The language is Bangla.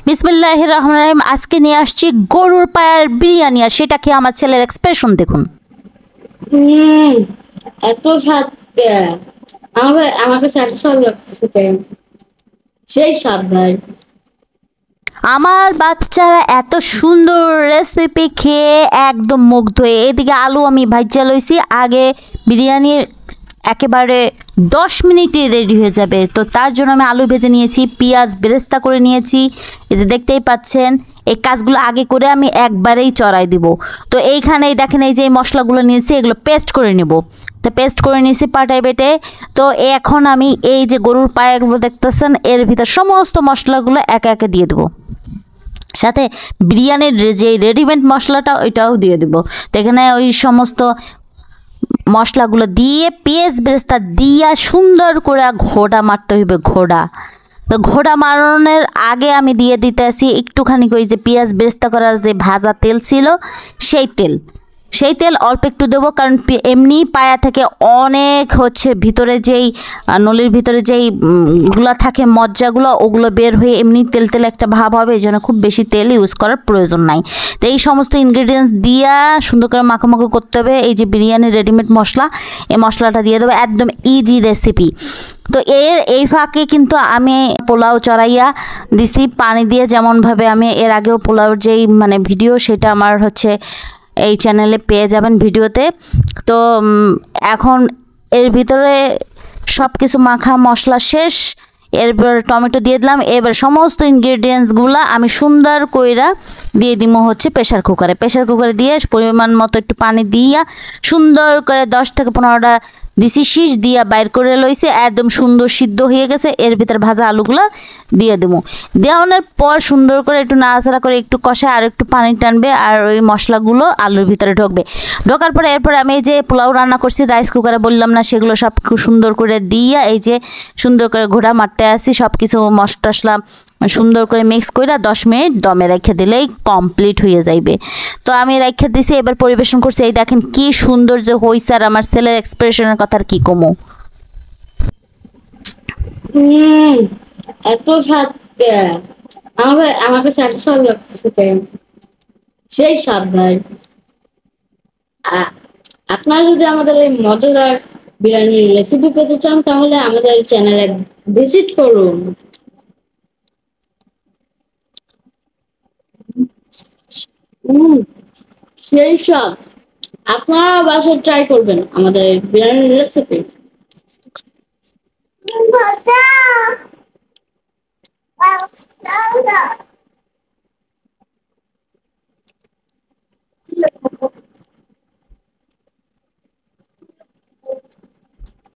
বিসমিল্লাহির রহমানির রহিম। আজকে নিয়ে আসছি গরুর পায়ের বিরিয়ানি, আর সেটা খেয়ে আমার ছেলের এক্সপ্রেশন দেখুন। এত স্বাদ। আমাকে স্যাটিসফাই লাগতেছে কেন? সেই স্বাদ ভাই। আমার বাচ্চারা এত সুন্দর রেসিপি খেয়ে একদম মুগ্ধ হয়ে। এদিকে আলু আমি ভাজ্যা লইছি, আগে বিরিয়ানির একেবারে 10 মিনিটে রেডি হয়ে যাবে, তো তার জন্য আমি আলু ভেজে নিয়েছি, পেঁয়াজ বেরেস্তা করে নিয়েছি। এই যে দেখতেই পাচ্ছেন, এই কাজগুলো আগে করে আমি একবারেই চড়াই দিব। তো এইখানেই দেখেন, এই যে এই মশলাগুলো নিয়েছি, এগুলো পেস্ট করে নেব। তো পেস্ট করে নিয়েছি পাটায় বেটে। তো এখন আমি এই যে গরুর পায়াগুলো দেখতেছেন, এর ভিতর সমস্ত মশলাগুলো একে একে দিয়ে দেবো। সাথে বিরিয়ানির যে রেডিমেড মশলাটা ওইটাও দিয়ে দেবো। তো এখানে ওই সমস্ত মশলাগুলো দিয়ে পেঁয়াজ বেরেস্তা দিয়া সুন্দর করে ঘোড়া মারতে হইবে, ঘোড়া। তো ঘোড়া মারানোর আগে আমি দিয়ে দিতেছি একটুখানি ওই যে পেঁয়াজ বেরেস্তা করার যে ভাজা তেল ছিল, সেই তেল অল্প একটু দেবো, কারণ এমনি পায়া থেকে অনেক ভিতরে যেই নলির ভিতরে যেই গুলা থাকে মজ্জাগুলো, ওগুলো বের হয়ে এমনি তেল তেল একটা ভাব হবে, এই জন্য খুব বেশি তেল ইউজ করার প্রয়োজন নাই। তো এই সমস্ত ইনগ্রিডিয়েন্টস দিয়া সুন্দর করে মাখামাখি করতে হবে। এই যে বিরিয়ানির রেডিমেড মশলা, এই মশলাটা দিয়ে দেবো, একদম ইজি রেসিপি। তো এই ফাঁকে কিন্তু আমি পোলাও চড়াইয়া দিছি পানি দিয়ে, যেমনভাবে আমি এর আগেও পোলাওর যেই ভিডিও, সেটা আমার এই চ্যানেলে পেয়ে যাবেন ভিডিওতে। তো এখন এর ভিতরে সব কিছু মাখা মশলা শেষ, এরপর টমেটো দিয়ে দিলাম। এবার সমস্ত ইনগ্রিডিয়েন্টসগুলো আমি সুন্দর কইরা দিয়ে দিব প্রেশার কুকারে দিয়ে পরিমাণ মতো একটু পানি দিয়া সুন্দর করে 10 থেকে 15টা দিছি শীষ দিয়া বাইর করে লইছে, একদম সুন্দর সিদ্ধ হয়ে গেছে। এর ভিতর ভাজা আলুগুলো দিয়ে দেবো। দেওয়ানোর পর সুন্দর করে একটু নাড়াচাড়া করে একটু কষা, আর একটু পানি টানবে, আর ওই মশলাগুলো আলুর ভিতরে ঢুকবে। ঢোকার পরে এরপর আমি এই যে পোলাও রান্না করছি রাইস কুকারে, বললাম না, সেগুলো সব সুন্দর করে দিয়া এই যে সুন্দর করে ঘোড়া মারতে আসি। সব কিছু মশলা সুন্দর করে মিক্স করে 10 মিনিট দমে রেখে দিলেই কমপ্লিট হয়ে যাইবে। তো আমি রেখে দিছি, এবার পরিবেশন করছি। এই দেখেন কি সুন্দর যে হইছে, আর আমার ছেলের এক্সপ্রেশনের কথা কি কমো। এত স্বাদ। আমাকে স্যাটিসফাই লাগতেছে কেন? সেই স্বাদ ভাই। আপনারা যদি আমাদের এই মজাদার বিরিয়ানির রেসিপি পেতে চান, তাহলে আমাদের চ্যানেলে ভিজিট করুন। সেই স্বাদ। আপনারা বাসায় ট্রাই করবেন আমাদের বিরিয়ানির রেসিপি।